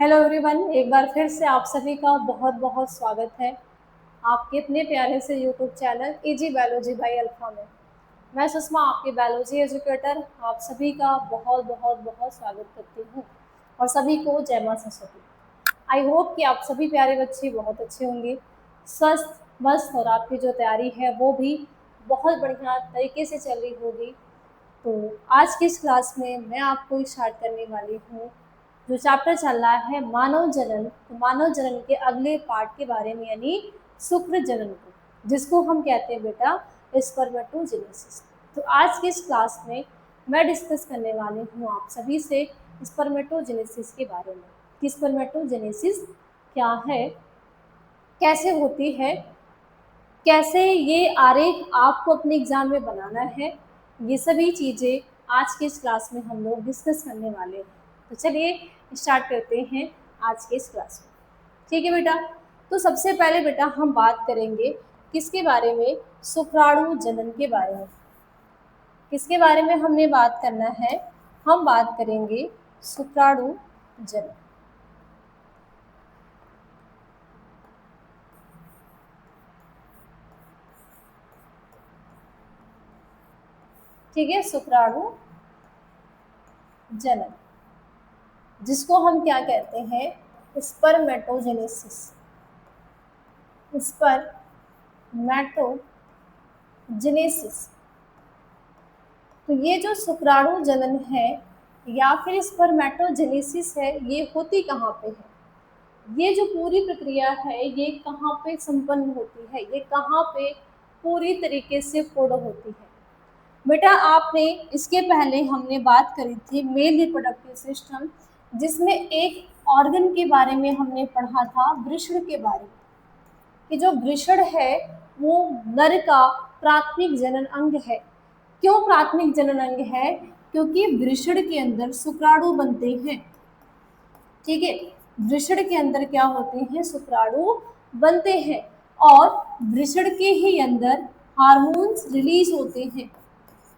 Hello everyone, एक बार फिर से आप सभी का बहुत बहुत स्वागत है आपके अपने प्यारे से YouTube channel easy biology by alpha में। मैं सुषमा, आपकी बायोलॉजी एजुकेटर, आप सभी का बहुत बहुत बहुत स्वागत करती हूँ और सभी को जय मां सरस्वती। आई होप कि आप सभी प्यारे बच्चे बहुत अच्छे होंगे, स्वस्थ मस्त, और आपकी जो तैयारी है वो भी बहुत बढ़िया तरीके से चल रही होगी। तो आज की इस क्लास में मैं आपको स्टार्ट करने वाली हूँ जो चैप्टर चल रहा है मानव जनन। तो मानव जनन के अगले पार्ट के बारे में, यानी शुक्र जनन को, जिसको हम कहते हैं बेटा स्पर्मेटोजेनेसिस। तो आज की इस क्लास में मैं डिस्कस करने वाली हूँ आप सभी से स्पर्मेटोजेनेसिस के बारे में कि स्पर्मेटोजेनेसिस क्या है, कैसे होती है, कैसे ये आरेख आपको अपने एग्जाम में बनाना है। ये सभी चीज़ें आज के इस क्लास में हम लोग डिस्कस करने वाले हैं। तो चलिए स्टार्ट करते हैं आज के इस क्लास में। ठीक है बेटा, तो सबसे पहले बेटा हम बात करेंगे किसके बारे में, शुक्राणु जनन के बारे में। किसके बारे में हमने बात करना है, हम बात करेंगे शुक्राणु जनन। ठीक है, शुक्राणु जनन, जिसको हम क्या कहते हैं, स्पर्मेटोजेनेसिस। स्पर्मेटोजेनेसिस। तो ये जो शुक्राणु जनन है या फिर स्पर्मेटोजेनेसिस है, ये होती कहाँ पे है, ये जो पूरी प्रक्रिया है ये कहाँ पे संपन्न होती है, ये कहाँ पे पूरी तरीके से पूर्ण होती है। बेटा आपने इसके पहले हमने बात करी थी मेल रिप्रोडक्टिव सिस्टम, जिसमें एक ऑर्गन के बारे में हमने पढ़ा था, वृषण के बारे में, कि जो वृषण है वो नर का प्राथमिक जनन अंग है। क्यों प्राथमिक जनन अंग है? क्योंकि वृषण के अंदर शुक्राणु बनते हैं। ठीक है, वृषण के अंदर क्या होते हैं, शुक्राणु बनते हैं, और वृषण के ही अंदर हार्मोन्स रिलीज होते हैं।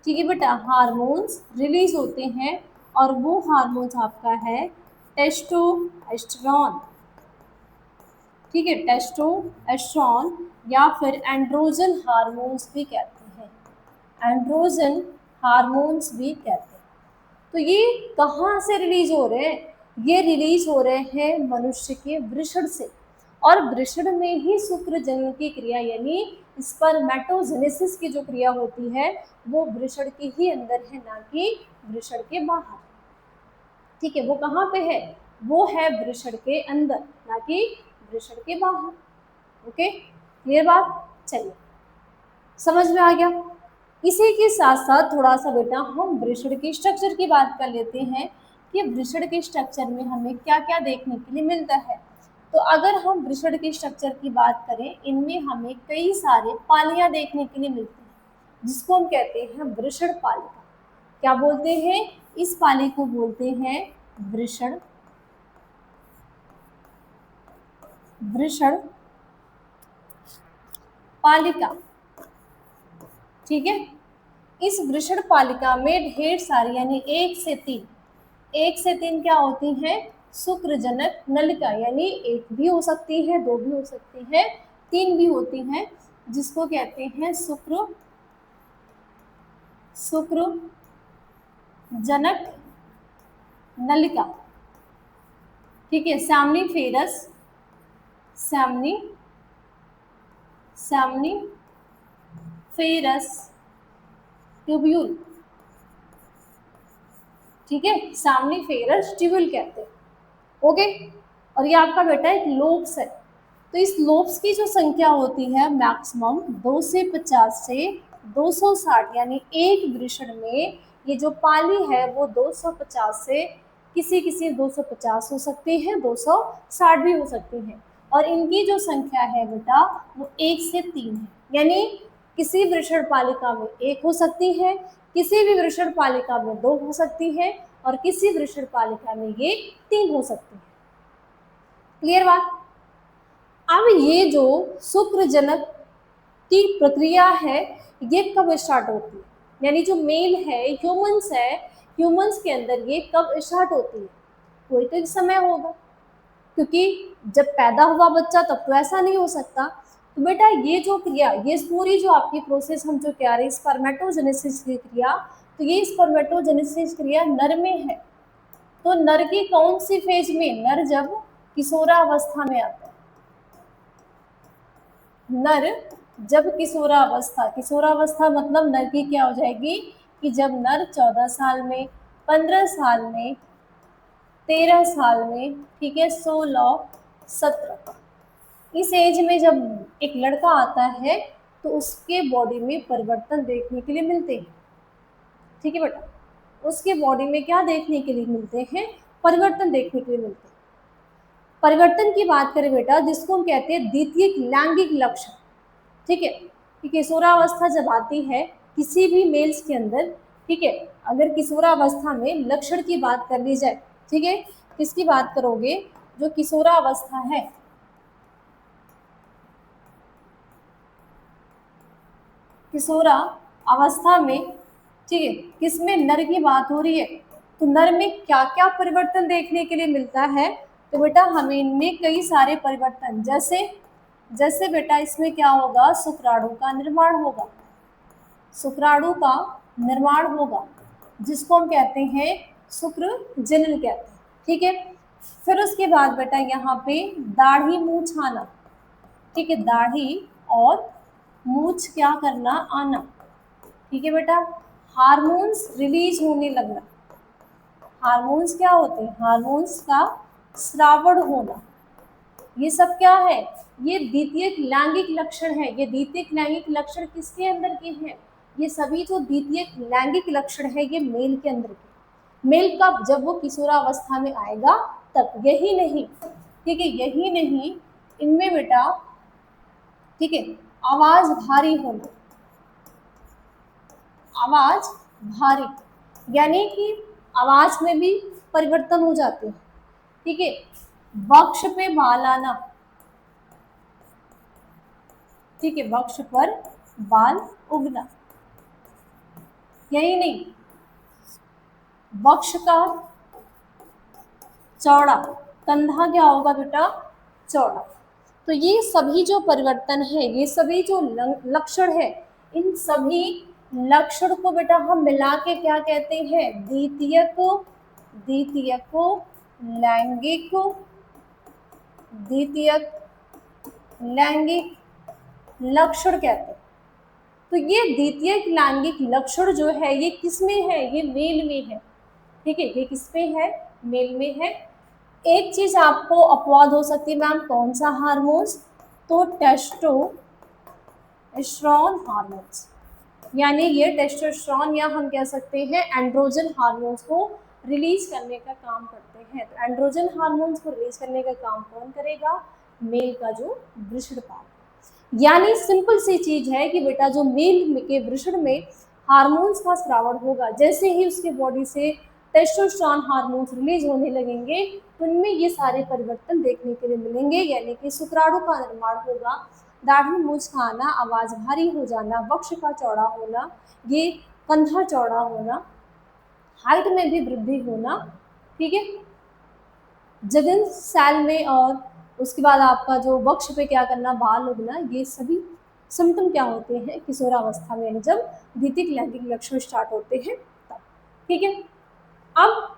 ठीक है बेटा, हार्मोन्स रिलीज होते हैं, और वो हार्मोन्स आपका है टेस्टोस्टेरोन। ठीक है, टेस्टोस्टेरोन या फिर एंड्रोजन हार्मोन्स भी कहते हैं, एंड्रोजन हार्मोन्स भी कहते हैं। तो ये कहाँ से रिलीज हो रहे हैं? ये रिलीज हो रहे हैं मनुष्य के वृषण से, और वृषण में ही शुक्र जनन की क्रिया यानी स्पर्मेटोजेनेसिस की जो क्रिया होती है वो वृषण के ही अंदर है, ना कि वृषण के बाहर। ठीक है, वो कहाँ पे है, वो है वृषण के अंदर, ना कि वृषण के बाहर। ओके, क्लियर बात? चलिए, समझ में आ गया। इसी के साथ साथ थोड़ा सा बेटा हम वृषण के स्ट्रक्चर की बात कर लेते हैं कि वृषण के स्ट्रक्चर में हमें क्या क्या देखने के लिए मिलता है। तो अगर हम वृषण के स्ट्रक्चर की बात करें, इनमें हमें कई सारे पालियां देखने के लिए मिलती हैं, जिसको हम कहते हैं वृषण पालिका। क्या बोलते हैं? इस पाली को बोलते हैं वृषण पालिका। ठीक है, इस वृषण पालिका में ढेर सारी यानी एक से तीन क्या होती हैं, शुक्रजनक नलिका, यानी एक भी हो सकती है, दो भी हो सकती है, तीन भी होती हैं, जिसको कहते हैं शुक्रजनक नलिका। ठीक है, सेमनीफेरस ट्यूब्यूल। ठीक है, सेमनीफेरस ट्यूब्यूल कहते हैं। ओके, और ये आपका बेटा एक लोब्स है। तो इस लोब्स की जो संख्या होती है मैक्सिमम 2 से 50 से 260, यानी एक वृषण में ये जो पाली है वो 250 से किसी किसी 250 हो सकती है, 260 भी हो सकती है, और इनकी जो संख्या है बेटा वो 1 से 3 है। यानी किसी वृषण पालिका में एक हो सकती है, किसी भी वृषण पालिका में दो हो सकती है, और किसी वृषण पालिका में ये 3 हो सकती है। क्लियर बात? अब ये जो शुक्रजनक की प्रक्रिया है ये कब स्टार्ट होती है, यानी जो मेल है, ह्यूमंस के अंदर ये कब स्टार्ट होती है? कोई तो एक समय होगा, क्योंकि जब पैदा हुआ बच्चा तब तो ऐसा नहीं हो सकता। तो बेटा ये जो क्रिया, ये पूरी जो आपकी प्रोसेस हम जो कह रहे हैं स्पर्मेटोजेनेसिस की क्रिया, तो ये स्पर्मेटोजेनेसिस क्रिया नर में है। तो नर की कौन सी फेज में? नर जब किशोरावस्था में आता है। नर जब किशोरावस्था, किशोरावस्था मतलब नर की क्या हो जाएगी कि जब नर 14 साल में, 15 साल में, 13 साल में, ठीक है, 16, 17, इस एज में जब एक लड़का आता है तो उसके बॉडी में परिवर्तन देखने के लिए मिलते हैं। ठीक है बेटा, उसके बॉडी में क्या देखने के लिए मिलते हैं? परिवर्तन देखने के लिए मिलते हैं। परिवर्तन की बात करें बेटा, जिसको हम कहते हैं द्वितीयक लैंगिक लक्षण। ठीक है, कि किशोरावस्था जब आती है किसी भी मेल्स के अंदर, ठीक है, अगर किशोरावस्था में लक्षण की बात कर ली जाए, ठीक है, किसकी बात करोगे? जो किशोरावस्था है, किशोरा अवस्था में, ठीक है, किसमें? नर की बात हो रही है। तो नर में क्या क्या परिवर्तन देखने के लिए मिलता है? तो बेटा हमें इनमें कई सारे परिवर्तन, जैसे जैसे बेटा इसमें क्या होगा? शुक्राणु का निर्माण होगा, शुक्राणु का निर्माण होगा, जिसको हम कहते हैं शुक्र जनन कहते हैं। ठीक है, फिर उसके बाद बेटा यहाँ पे दाढ़ी मूछ आना, ठीक है, दाढ़ी और मूछ क्या करना? आना। ठीक है बेटा, हार्मोन्स रिलीज होने लगना। हार्मोन्स क्या होते हैं? हार्मोन्स का श्रावण होना। ये सब क्या है? ये द्वितीयक लैंगिक लक्षण है। ये द्वितीयक लैंगिक लक्षण किसके अंदर के हैं? ये सभी जो द्वितीयक लैंगिक लक्षण है ये मेल के अंदर के। मेल का जब वो किशोरावस्था में आएगा तब। यही नहीं, ठीक है, यही नहीं, इनमें बेटा, ठीक है, आवाज भारी होना, आवाज भारी, यानी कि आवाज में भी परिवर्तन हो जाते हैं। ठीक है, वक्ष पे बाल आना, ठीक है, वक्ष पर बाल उगना। यही नहीं, वक्ष का चौड़ा, कंधा क्या होगा बेटा? चौड़ा। तो ये सभी जो परिवर्तन है, ये सभी जो लक्षण है, इन सभी लक्षण को बेटा हम मिला के क्या कहते हैं? द्वितीयक, द्वितीयक लैंगिक, द्वितीयक लैंगिक लक्षण कहते हैं। तो ये द्वितीयक लैंगिक लक्षण जो है ये किस में है? ये मेल में है। ठीक है, ये किस में है? मेल में है। एक चीज आपको अपवाद हो सकती है, मैम कौन सा हार्मोन्स? तो टेस्टोस्टेरोन हार्मोन्स, यानी ये टेस्टोस्टेरोन या हम कह सकते हैं एंड्रोजन हार्मोन्स को रिलीज करने का काम करते हैं। तो एंड्रोजन हार्मोन्स को रिलीज करने का काम कौन करेगा? मेल का जो वृषणपात। यानी सिंपल सी चीज है कि बेटा जो मेल के वृषण में हार्मोन्स का स्रावण होगा, जैसे ही उसके बॉडी से टेस्टोस्टेरोन हार्मोन्स रिलीज होने लगेंगे तो उनमें ये सारे परिवर्तन देखने के लिए मिलेंगे, यानी कि शुक्राणु का निर्माण होगा, दाढ़ी मूछ का आना, आवाज भारी हो जाना, वक्ष का चौड़ा होना, ये कंधा चौड़ा होना, हाइट में भी वृद्धि होना। ठीक है, जगन सैल में, और उसके बाद आपका जो वक्ष पे क्या करना? बाल उगना। ये सभी सिम्टम क्या होते हैं? किशोरावस्था में जब द्वितीयक लैंगिक लक्षण स्टार्ट होते हैं तब। ठीक है, अब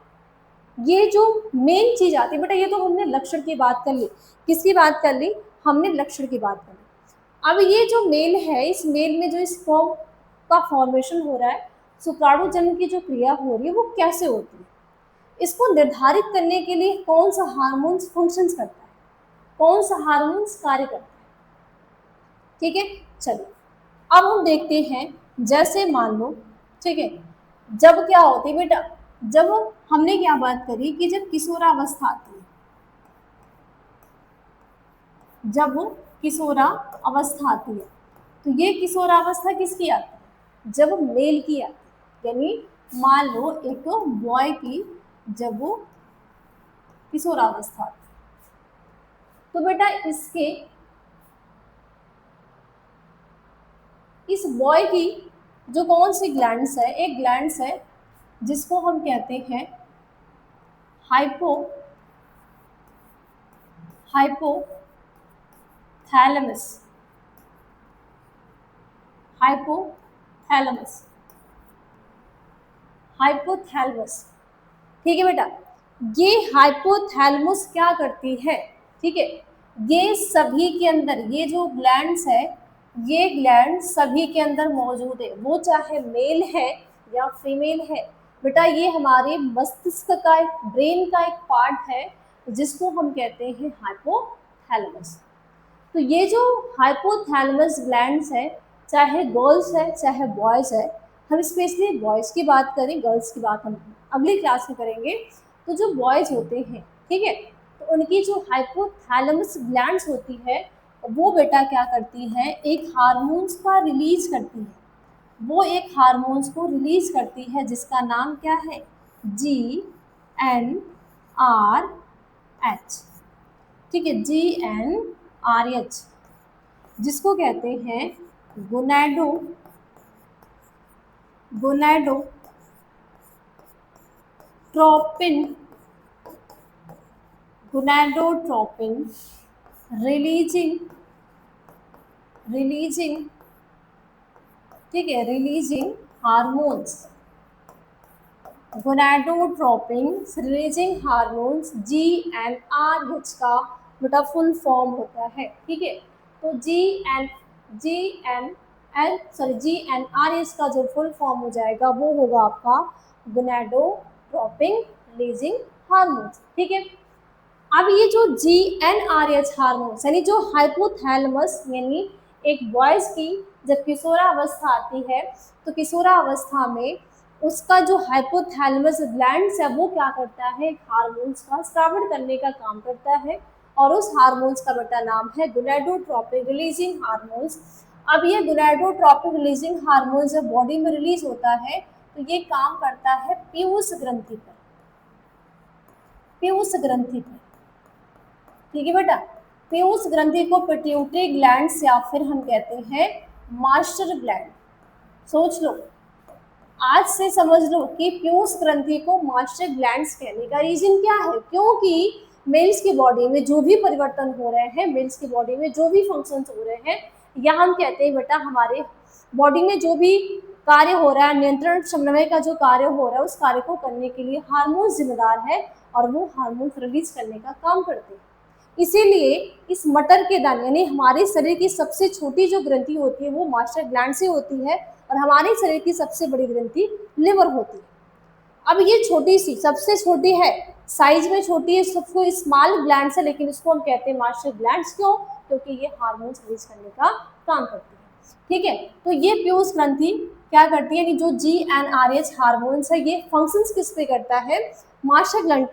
ये जो मेन चीज आती है बेटा, ये तो हमने लक्षण की बात कर ली। किसकी बात कर ली? हमने लक्षण की बात कर ली। अब ये जो मेल है, इस मेल में जो स्पर्म का फॉर्मेशन हो रहा है, शुक्राणु जन्म की जो क्रिया हो रही है वो कैसे होती है? इसको निर्धारित करने के लिए कौन सा हार्मोन्स फंक्शंस करता है, कौन सा हार्मोन्स कार्य करता है? ठीक है, चलिए अब हम देखते हैं। जैसे मान लो, ठीक है, जब क्या होती है बेटा, जब हमने क्या बात करी कि जब किशोरावस्था आती है, जब किशोरा अवस्था आती है, तो ये किशोरावस्था किसकी आती है? जब मेल की आती है। यानी मान लो एक बॉय की जब वो किशोरावस्था आती है, तो बेटा इसके, इस बॉय की जो कौन सी ग्लैंड्स है? एक ग्लैंड्स है जिसको हम कहते हैं हाइपोथैलेमस, हाइपोथैलेमस, हाइपोथैलेमस। ठीक है बेटा, ये हाइपोथैलेमस क्या करती है, ठीक है, ये सभी के अंदर, ये जो ग्लैंड्स है, ये ग्लैंड सभी के अंदर मौजूद है, वो चाहे मेल है या फीमेल है। बेटा ये हमारे मस्तिष्क का एक, ब्रेन का एक पार्ट है जिसको हम कहते हैं हाइपोथैलेमस। तो ये जो हाइपोथैलेमस ग्लैंड्स है, चाहे गर्ल्स है चाहे बॉयज़ है, हम स्पेशली बॉयज़ की बात करें, गर्ल्स की बात हम अगली क्लास में करेंगे। तो जो बॉयज़ होते हैं, ठीक है, तो उनकी जो हाइपोथैलेमस ग्लैंड्स होती है, वो बेटा क्या करती है, एक हार्मोन्स का रिलीज करती है, वो एक हार्मोन्स को रिलीज करती है जिसका नाम क्या है, GnRH। ठीक है, GnRH, जिसको कहते हैं गोनाडो गोनाडोट्रोपिन, गोनाडोट्रोपिन रिलीजिंग, ठीक है, releasing hormones, gonadotropin releasing hormones, GnRH का बेटा फुल फॉर्म होता है। ठीक है, तो GnRH का जो फुल फॉर्म हो जाएगा वो होगा आपका गोनाडोट्रोपिन रिलीजिंग हार्मोन्स। ठीक है, अब ये जो GnRH हार्मोन्स यानी जो हाइपोथैलेमस, यानी एक बॉयज़ की जब किशोरावस्था आती है, तो किशोरावस्था में उसका जो हाइपोथैलेमस ग्लैंड्स है वो क्या करता है, हार्मोन्स का स्रावण करने का काम करता है, और उस हार्मोन्स का बेटा नाम है गोनाडोट्रोपिन रिलीजिंग हार्मोन्स। अब ये गोनाडोट्रोपिन रिलीजिंग हार्मोन्स जब बॉडी में रिलीज होता है तो ये काम करता है पीयूष ग्रंथि पर, पीयूष ग्रंथि पर। ठीक है बेटा, पीयूष ग्रंथि को पिट्यूटरी ग्लैंड्स या फिर हम कहते हैं मास्टर ग्लैंड। सोच लो, आज से समझ लो कि पीयूष ग्रंथि को मास्टर ग्लैंड्स कहने का रीजन क्या है, क्योंकि मेल्स की बॉडी में जो भी परिवर्तन हो रहे हैं, मेल्स की बॉडी में जो भी फंक्शंस हो रहे हैं, या हम कहते हैं बेटा हमारे बॉडी में जो भी कार्य हो रहा है, नियंत्रण समन्वय का जो कार्य हो रहा है, उस कार्य को करने के लिए हार्मोन जिम्मेदार है और वो हार्मोन रिलीज करने का काम करते हैं। इसीलिए इस मटर के दाने यानी हमारे शरीर की सबसे छोटी जो ग्रंथि होती है वो मास्टर ग्लैंड से होती है, और हमारे शरीर की सबसे बड़ी ग्रंथि लिवर होती है। अब ये छोटी सी, सबसे छोटी है, साइज में छोटी है, सबको स्मॉल ग्लैंड है, लेकिन इसको हम कहते हैं मास्टर ग्लैंड्स। क्यों? क्योंकि ये हार्मोन्स रिलीज करने का काम करती है। ठीक है, तो ये पीयूष ग्रंथि क्या करती है कि जो GnRH हार्मोन्स है ये फंक्शंस किस पे करता है, मास्टर ग्लैंड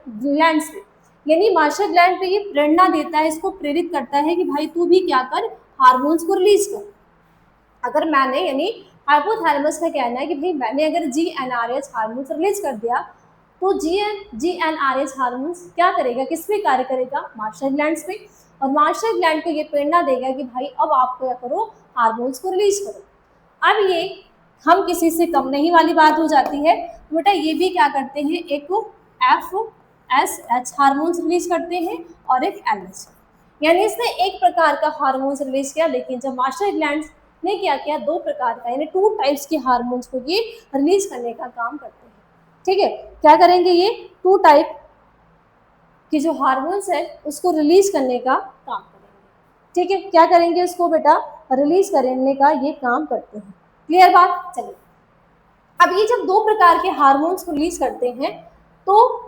पे, यानी मास्टर ग्लैंड पे ये प्रेरणा देता है, इसको प्रेरित करता है कि भाई तू भी क्या कर, हार्मोन्स को रिलीज कर। अगर मैंने, यानी हाइपोथैलेमस का कहना है कि भाई मैंने अगर GnRH हार्मोन्स रिलीज कर दिया तो GnRH हार्मोन्स क्या करेगा, किस पे कार्य करेगा, मास्टर ग्लैंड्स पे, और मास्टर ग्लैंड को ये प्रेरणा देगा कि भाई अब आप क्या करो, हार्मोन्स को रिलीज करो। अब ये हम किसी से कम नहीं वाली बात हो जाती है, तो बेटा ये भी क्या करते हैं, एक FSH हार्मोन्स रिलीज करते हैं और एक LH, यानी इसने एक प्रकार का हार्मोन्स रिलीज किया, लेकिन जब मास्टर ग्लैंड्स ने क्या किया, दो प्रकार का यानी 2 टाइप्स के हार्मोन्स को ये रिलीज करने का काम करते हैं। ठीक है, क्या करेंगे, ये 2 टाइप की जो हार्मोन्स है उसको रिलीज करने का काम करेंगे। ठीक है, क्या करेंगे, उसको बेटा रिलीज करने का ये काम करते हैं। क्लियर बात? चलिए, अब ये जब 2 प्रकार के हार्मोन्स को रिलीज करते हैं, तो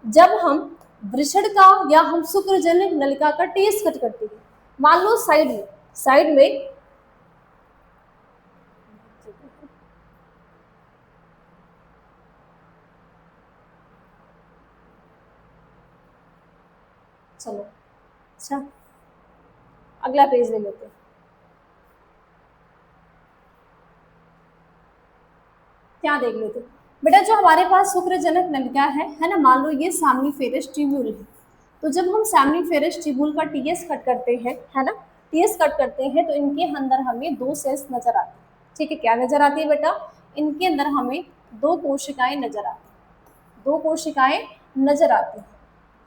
जब हम वृषण का या हम शुक्रजनक नलिका का टेस्ट कट करते हैं, मान लो साइड में चलो, अच्छा अगला पेज ले लेते हैं। क्या देख लेते बेटा, जो हमारे पास शुक्रजनक नलिका है ना, मान लो ये सामनीफेरस ट्यूब्यूल है, तो जब हम सामनीफेरस ट्यूब्यूल का टीएस कट करते हैं, है ना, टीएस कट करते हैं तो इनके अंदर हमें 2 सेल्स नजर आती है। ठीक है, क्या नजर आती है बेटा, इनके अंदर हमें 2 कोशिकाएं नजर आती हैं, 2 कोशिकाएं नजर आती हैं।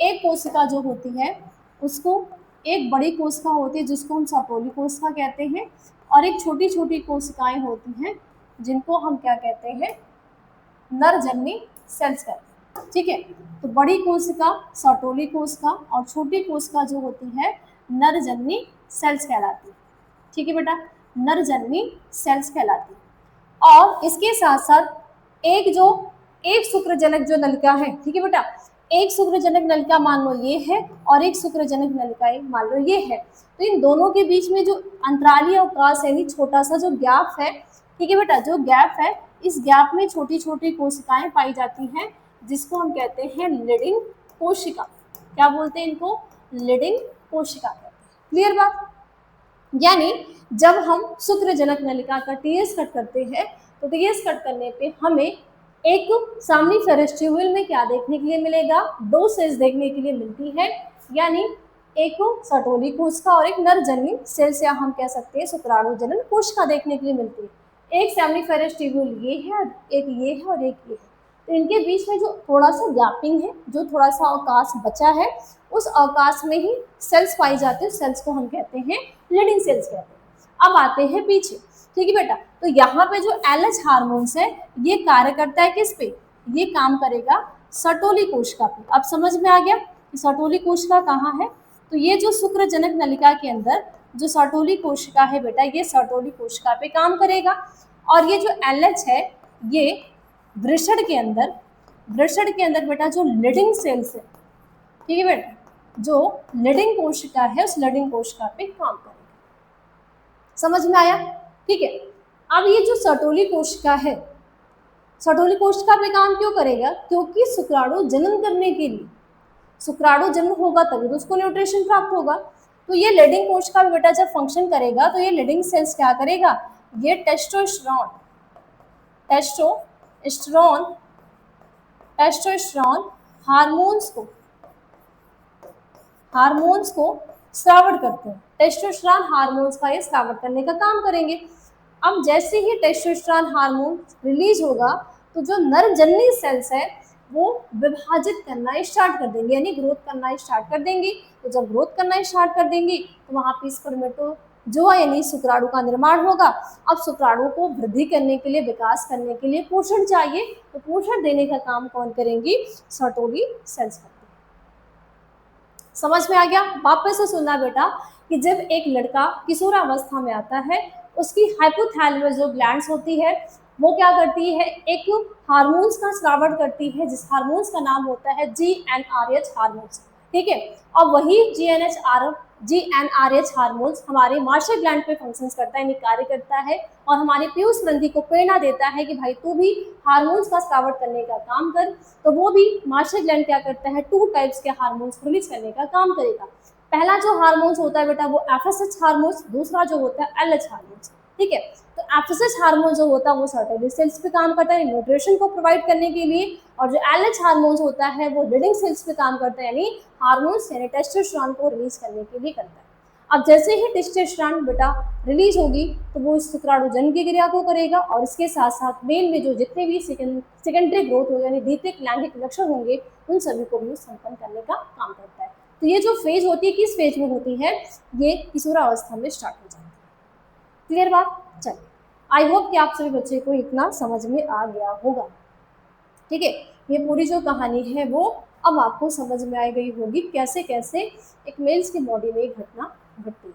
एक कोशिका जो होती है उसको एक बड़ी कोशिका होती है जिसको हम सर्टोली कोशिका कहते हैं, और एक छोटी छोटी कोशिकाएं होती हैं जिनको हम क्या कहते हैं, नरजन्नी सेल्स कहते हैं। ठीक है, तो बड़ी कोशिका सर्टोली कोशिका और छोटी कोशिका जो होती है नरजन्नी सेल्स कहलाती है। ठीक है बेटा, नरजन्नी सेल्स कहलाती है। और इसके साथ साथ एक शुक्रजनक जो नलिका है, ठीक है बेटा, एक शुक्रजनक नलिका मान लो ये है और एक शुक्रजनक नलिका मान लो ये है, तो इन दोनों के बीच में जो अंतरालीय अवकाश है, छोटा सा जो गैप है, ठीक है बेटा, जो गैप है इस गैप में छोटी छोटी कोशिकाएं पाई जाती हैं जिसको हम कहते हैं लीडिंग कोशिका। क्या बोलते हैं इनको, लीडिंग कोशिका कहते हैं। क्लियर बात। यानी जब हम शुक्रजनक नलिका का टीएस कट करते हैं तो टीएस कट करने पे हमें एक सामनीफेरस ट्यूब्यूल में क्या देखने के लिए मिलेगा, दो सेल्स देखने के लिए मिलती है, यानी एक सर्टोली कोशिका और एक नरजन्नी सेल्स, या हम कह सकते हैं शुक्राणु जनन कोशिका देखने के लिए मिलती है। एक सामनीफेरस ट्यूब्यूल ये है, एक ये है और एक ये है, तो इनके बीच में जो थोड़ा सा गैपिंग है, जो थोड़ा सा अवकाश बचा है, उस अवकाश में ही सेल्स पाई जाती है, सेल्स को हम कहते हैं लीडिंग सेल्स कहते हैं। अब आते हैं पीछे, ठीक है बेटा, तो यहाँ पे जो एलएच हार्मोन्स है ये कार्य करता है किस पे, ये काम करेगा सर्टोली कोशिका पे। अब समझ में आ गया कि सर्टोली कोशिका कहाँ है, तो ये जो शुक्रजनक नलिका के अंदर जो सर्टोली कोशिका है बेटा, ये सर्टोली कोशिका पे काम करेगा। और ये जो एलएच है ये वृषण के अंदर बेटा जो लीडिंग सेल्स है, ठीक है बेटा, जो लीडिंग कोशिका है उस लीडिंग कोशिका पे काम करेगा। समझ में आया, ठीक है। अब ये जो सर्टोली कोशिका है, सर्टोली कोशिका पे काम क्यों करेगा, क्योंकि शुक्राणु जन्म करने के लिए, शुक्राणु जन्म होगा तभी तो उसको न्यूट्रिशन प्राप्त होगा। तो ये लीडिंग कोशिका में बेटा जब फंक्शन करेगा तो ये लीडिंग सेल्स क्या करेगा, ये टेस्टोस्टेरोन हार्मोन्स को स्रावित करते हैं। टेस्टोस्टेरोन हार्मोन्स का ये स्रावित करने का काम करेंगे। अब जैसे ही टेस्टोस्टेरोन हार्मोन रिलीज होगा तो जो नरजन्नी सेल्स है वो विभाजित करना स्टार्ट कर देंगे, यानी ग्रोथ करना स्टार्ट कर देंगी। तो जब ग्रोथ करना स्टार्ट कर देंगी तो वहाँ पे स्पर्मेटोजोआ यानी शुक्राणु का निर्माण होगा। अब शुक्राणु को वृद्धि करने के लिए, विकास करने के लिए पोषण चाहिए, तो पोषण देने का काम कौन करेंगी, सर्टोली सेल्स करेंगी। समझ में आ गया। वापस से सुनना बेटा कि जब एक लड़का किशोरावस्था में आता है, उसकी हाइपोथैलेमस जो ग्लैंड्स होती है वो क्या करती है, एक हार्मोन्स का स्रावण करती है जिस हार्मोन्स का नाम होता है GnRH हार्मोन्स। ठीक है, और वही GnRH हार्मोन्स हमारे मास्टर ग्लैंड पे फंक्शंस करता है, यानी कार्य करता है, और हमारे पीयूष ग्रंथि को प्रेरणा देता है कि भाई तू भी हार्मोन्स का स्रावण करने का काम कर। तो वो भी मास्टर ग्लैंड क्या करता है, 2 टाइप्स के हार्मोन्स रिलीज करने का काम करेगा। पहला जो हार्मोन्स होता है बेटा वो FSH हार्मोन्स, दूसरा जो होता है LH हार्मोन्स। ठीक है, तो FSH हार्मोन जो होता है वो सर्टोली सेल्स पे काम करता है न्यूट्रिशन को प्रोवाइड करने के लिए, और जो LH हार्मोन्स होता है वो लीडिंग सेल्स पे काम करता है, यानी हार्मोन्स यानी टेस्टोस्टेरोन को रिलीज करने के लिए करता है। अब जैसे ही टेस्टोस्टेरोन बेटा रिलीज होगी तो वो इस शुक्राणु जन्म की क्रिया को करेगा, और इसके साथ साथ मेल में जो जितने भी सेकेंडरी ग्रोथ होगा यानी द्वितीयक लैंगिक लक्षण होंगे उन सभी को भी संपन्न करने का काम करता है। तो ये जो फेज होती है किस फेज में होती है, ये किशोरावस्था में स्टार्ट हो जाती है। क्लियर बात। चलिए, आई होप कि आप सभी बच्चे को इतना समझ में आ गया होगा। ठीक है, ये पूरी जो कहानी है वो अब आपको समझ में आ गई होगी कैसे कैसे एक मेल्स की बॉडी में एक घटना घटती है।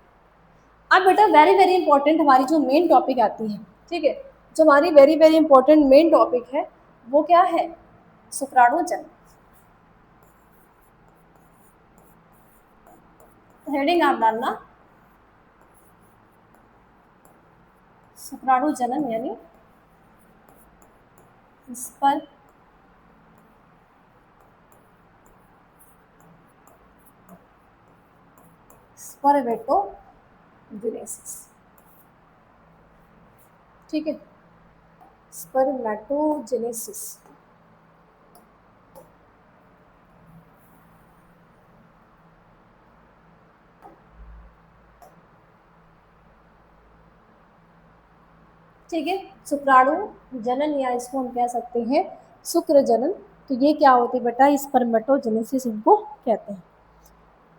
अब बेटा वेरी वेरी इंपॉर्टेंट हमारी जो मेन टॉपिक आती है, ठीक है, जो हमारी very very important main topic है वो क्या है, शुक्राणु जन्म। हेडिंग आप डालना शुक्राणु जनन, यानी इस पर स्पर्मेटोजेनेसिस। ठीक है, स्पर्मेटोजेनेसिस। ठीक है, शुक्राणु जनन या इसको हम कह सकते हैं शुक्र जनन। तो ये क्या होती है बेटा, स्पर्मेटोजेनेसिस इनको कहते हैं।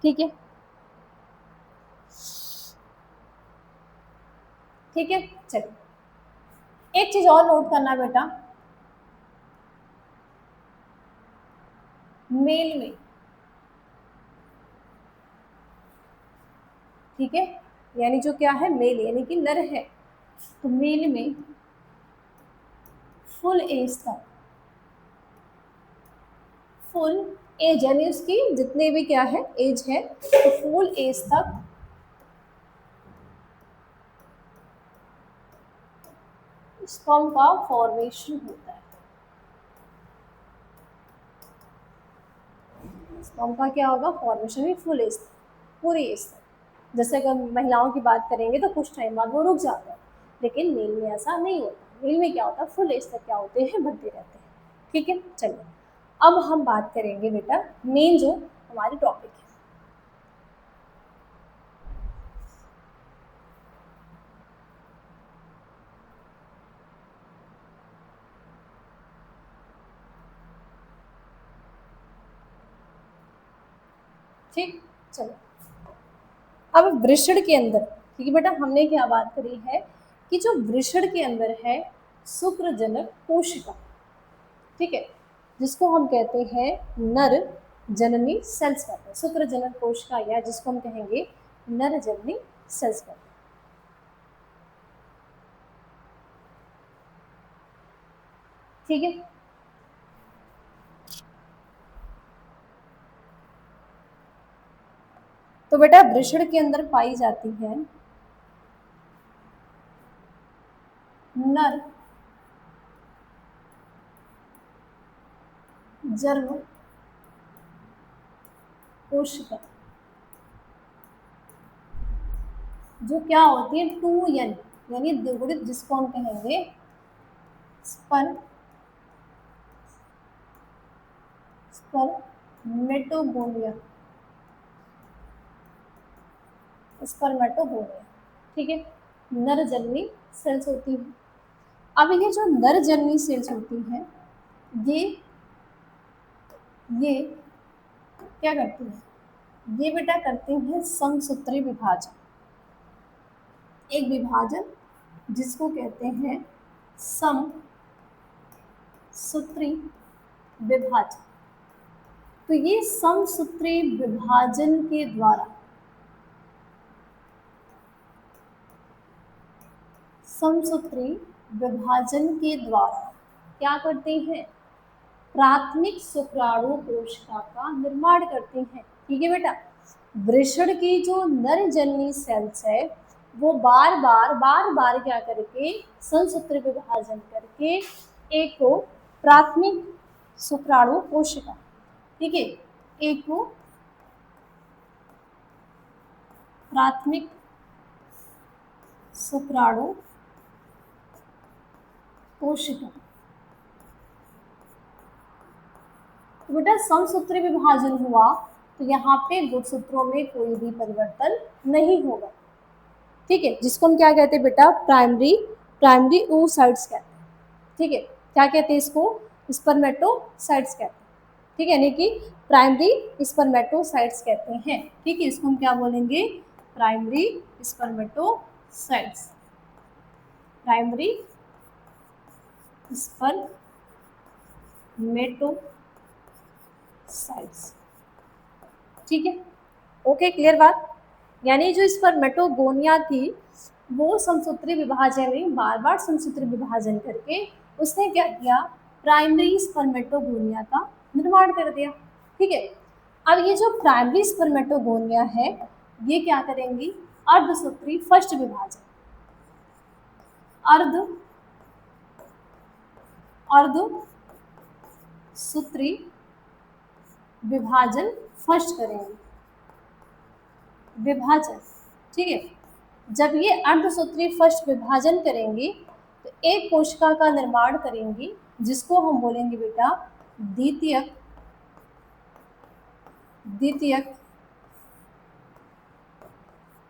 ठीक है, ठीक है, चलिए एक चीज और नोट करना बेटा, मेल में, ठीक है, यानी जो क्या है मेल यानी कि नर है, तो मेल में फुल एज तक, फुल एज यानी उसकी जितने भी क्या है एज है, तो फुल एज तक स्पर्म का फॉर्मेशन होता है। स्पर्म का क्या होगा फॉर्मेशन भी फुल एज तक, पूरी एज तक। जैसे अगर महिलाओं की बात करेंगे तो कुछ टाइम बाद वो रुक जाता है, लेकिन मेल में ऐसा नहीं होता। मेल में क्या होता है फुल एज तक क्या होते हैं बनते रहते हैं। ठीक है, चलिए अब हम बात करेंगे बेटा मेन जो हमारी टॉपिक है। ठीक, चलो अब वृषण के अंदर, ठीक है बेटा, हमने क्या बात करी है कि जो वृषण के अंदर है शुक्रजनक कोशिका, ठीक है, जिसको हम कहते हैं नर जननी सेल्स कहते हैं, शुक्रजनक कोशिका या जिसको हम कहेंगे नर जननी सेल्स कहते हैं। ठीक है, तो बेटा वृषण के अंदर पाई जाती है नर जन्म कोशिका, जो क्या होती है 2n यानी द्विगुणित, जिसको हम कहेंगे स्पर्मेटोगोनिया, स्पर्मेटोगोनिया, ठीक है, नर जननी सेल्स होती है। अब ये जो नर जननी सेल्स होती हैं ये क्या करती हैं, ये बेटा करते हैं समसूत्री विभाजन, एक विभाजन जिसको कहते हैं समसूत्री विभाजन। तो ये समसूत्री विभाजन के द्वारा, समसूत्री विभाजन के द्वारा क्या करते हैं प्राथमिक शुक्राणु कोशिका का निर्माण करते हैं। ठीक है बेटा, वृषण की जो नर जननी सेल्स है वो बार बार क्या करके समसूत्री विभाजन करके एक को प्राथमिक शुक्राणु कोशिका, ठीक है, एक को प्राथमिक शुक्राणु कोशिका, तो बेटा समसूत्री विभाजन हुआ तो यहाँ पे गुणसूत्रों में कोई भी परिवर्तन नहीं होगा। ठीक है, जिसको हम क्या कहते हैं बेटा प्राइमरी oocytes कहते हैं। ठीक है, क्या कहते हैं इसको स्पर्मेटोसाइट्स कहते हैं। ठीक है, यानी कि प्राइमरी स्पर्मेटोसाइट्स कहते हैं। ठीक है, इसको हम क्या बोलेंगे प्राइमरी स्पर्मेटोसाइट्स, प्राइमरी स्पर्मेटोसाइट्स। ठीक है, ओके, क्लियर बात। यानी जो स्पर्मेटोगोनिया थी वो समसूत्री विभाजन में बार बार समसूत्री विभाजन करके उसने क्या किया प्राइमरी स्पर्मेटोगोनिया का निर्माण कर दिया। ठीक है, अब ये जो प्राइमरी स्पर्मेटोगोनिया है ये क्या करेंगी अर्धसूत्री फर्स्ट विभाजन, अर्धसूत्री विभाजन फर्स्ट करेंगे, विभाजन। ठीक है, जब ये अर्धसूत्री फर्स्ट विभाजन करेंगी तो एक कोशिका का निर्माण करेंगी जिसको हम बोलेंगे बेटा द्वितीयक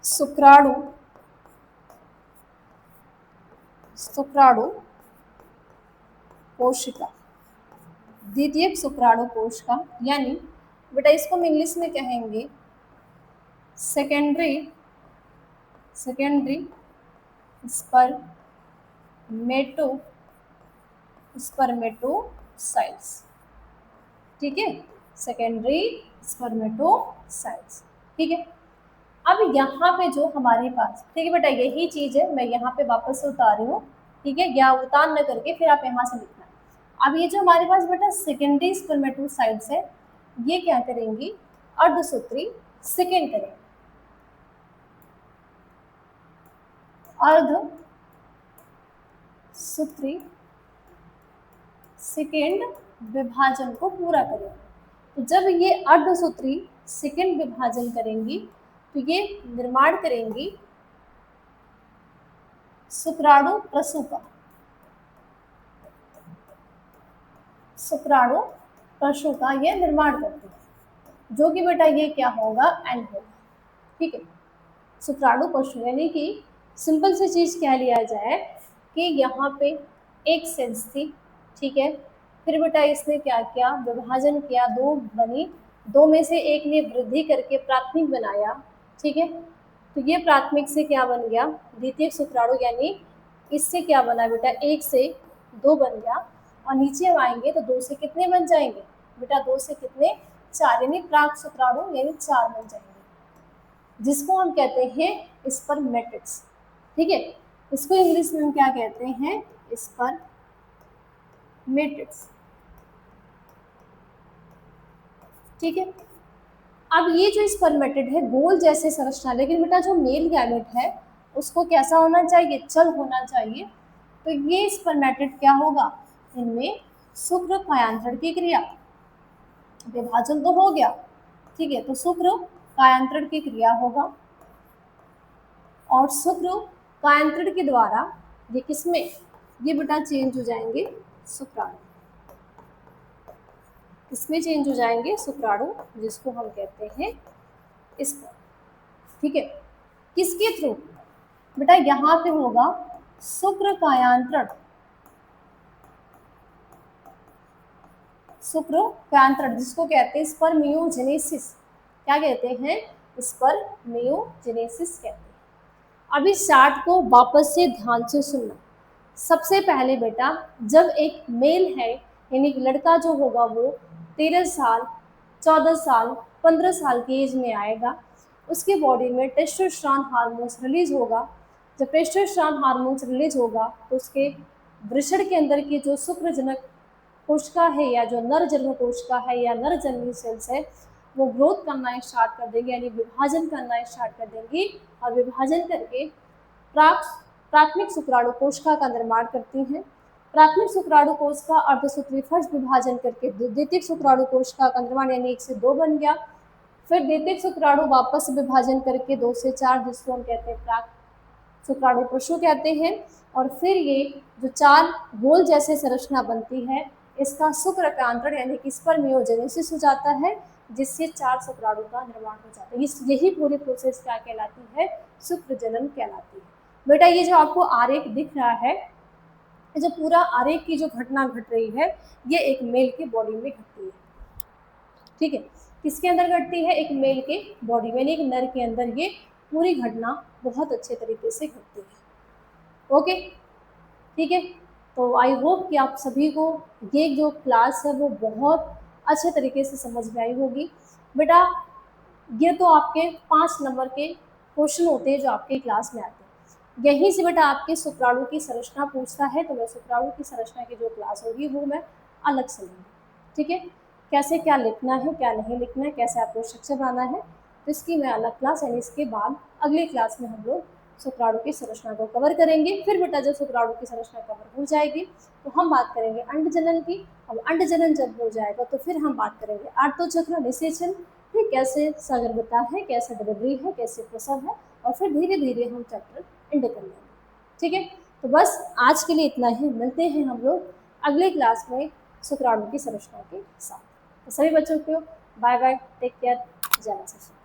शुक्राणु कोशिका, द्वितीयक शुक्राणु कोशिका, यानी बेटा इसको हम इंग्लिश में कहेंगे सेकेंडरी सेकेंडरी स्पर्मेटोसाइट्स। ठीक है, सेकेंडरी स्पर्मेटोसाइट्स। ठीक है, अब यहाँ पे जो हमारे पास, ठीक है बेटा, यही चीज़ है, मैं यहाँ पे वापस से उतार रही हूँ। ठीक है, या उतार न करके फिर आप यहाँ से लिखना। अब ये जो हमारे पास बेटा सेकेंडरी स्पर्मेटोसाइट्स है, ये क्या करेंगी, अर्धसूत्री सेकेंड करेंगे, अर्धसूत्री सेकेंड विभाजन को पूरा करेंगे। तो जब ये अर्धसूत्री सेकेंड विभाजन करेंगी तो ये निर्माण करेंगी शुक्राणु प्रसू का, शुक्राणु प्रसू का ये निर्माण करती है, जो कि बेटा ये क्या होगा, एन होगा। ठीक है, शुक्राणु पशु, यानी कि सिंपल सी चीज़ क्या लिया जाए कि यहाँ पे एक सेल्स थी। ठीक है, फिर बेटा इसने क्या किया, विभाजन किया, दो बनी, दो में से एक ने वृद्धि करके प्राथमिक बनाया। ठीक है, तो ये प्राथमिक से क्या बन गया, द्वितीयक शुक्राणु, यानी इससे क्या बना बेटा, एक से दो बन गया। और नीचे हम आएंगे तो दो से कितने बन जाएंगे बेटा, दो से कितने, चार, यानी प्राक शुक्राणु यानी चार बन जाएंगे, जिसको हम कहते हैं स्पर्मेटिड्स। ठीक है, इसको इंग्लिश में हम क्या कहते हैं, स्पर्मेटिड्स। ठीक है, अब ये जो स्पर्मेटिड है गोल जैसे संरचना, लेकिन बेटा जो मेल गैमेट है उसको कैसा होना चाहिए, चल होना चाहिए। तो ये स्पर्मेटिड क्या होगा, इनमें शुक्र कायांतरण की क्रिया, विभाजन तो हो गया। ठीक है, तो शुक्र कायांतरण की क्रिया होगा, और शुक्र कायांतरण के द्वारा ये किसमें, ये बेटा चेंज हो जाएंगे शुक्राणु, इसमें चेंज हो जाएंगे शुक्राणु, जिसको हम कहते हैं स्पर्म। ठीक है, किसके थ्रू बेटा, यहाँ पे होगा शुक्र कायांतरण, शुक्र कायांतरण, जिसको कहते हैं स्पर्मियोजेनेसिस। क्या कहते हैं, स्पर्मियोजेनेसिस कहते हैं। अब इस चार्ट को वापस से ध्यान से सुनना। सबसे पहले बेटा जब एक मेल है, यानी कि लड़का जो होगा वो 13 साल, 14 साल, 15 साल की एज में आएगा, उसके बॉडी में टेस्टोस्टेरोन हार्मोन्स रिलीज होगा। जब टेस्टोस्टेरोन हार्मोन्स रिलीज होगा तो उसके वृषण के अंदर की जो शुक्रजनक कोशिका है, या जो नर जन्म कोशिका है, या नर जन्मी सेल्स है, वो ग्रोथ करना स्टार्ट कर देंगे, यानी विभाजन करना स्टार्ट कर देंगी, और विभाजन करके प्राथमिक शुक्राणु कोशिका का निर्माण करती हैं। प्राथमिक शुक्राणु कोशिका अर्धसूत्री फर्स्ट विभाजन करके द्वितीयक शुक्राणु कोशिका का निर्माण, यानी 1 से 2 बन गया। फिर द्वितीयक शुक्राणु वापस विभाजन करके 2 से 4, जिसको हम कहते हैं प्राक शुक्राणु पशु कहते हैं। और फिर ये जो चार गोल जैसे संरचना बनती है, इसका शुक्र कायांतरण यानी कि स्पर्मियोजेनेसिस हो जाता है, जिससे चार शुक्राणु का निर्माण हो जाता है। यही पूरी प्रोसेस क्या कहलाती है, शुक्र जनन कहलाती है। बेटा ये जो आपको आरेख दिख रहा है, जो पूरा आरेख की जो घटना घट रही है, ये एक मेल के बॉडी में घटती है। ठीक है, किसके अंदर घटती है, एक मेल के बॉडी में, एक नर के अंदर ये पूरी घटना बहुत अच्छे तरीके से घटती है। ओके, ठीक है, तो आई होप कि आप सभी को ये जो क्लास है वो बहुत अच्छे तरीके से समझ में आई होगी। बेटा ये तो आपके 5 नंबर के क्वेश्चन होते हैं जो आपके क्लास में आते हैं। यहीं से बेटा आपके शुक्राणु की संरचना पूछता है, तो मैं शुक्राणु की संरचना की जो क्लास होगी वो मैं अलग से लूँगी। ठीक है, कैसे क्या लिखना है, क्या नहीं लिखना है, कैसे आपको स्ट्रक्चर बनाना है, तो इसकी मैं अलग क्लास, यानी इसके बाद अगली क्लास में हम लोग शुक्राणु की संरचना को कवर करेंगे। फिर बेटा जब शुक्राणु की संरचना कवर हो जाएगी तो हम बात करेंगे अंडजनन की। अब अंडजनन जब हो जाएगा तो फिर हम बात करेंगे आर्तोचक्र, निषेचन, फिर कैसे सगर्भता है, कैसे डिलीवरी है, कैसे प्रसव है, और फिर धीरे धीरे हम चैप्टर एंड कर लेंगे। ठीक है, तो बस आज के लिए इतना ही। मिलते हैं हम लोग अगले क्लास में शुक्राणु की संरचना के साथ। तो सभी बच्चों को बाय बाय, टेक केयर, जय माता दी।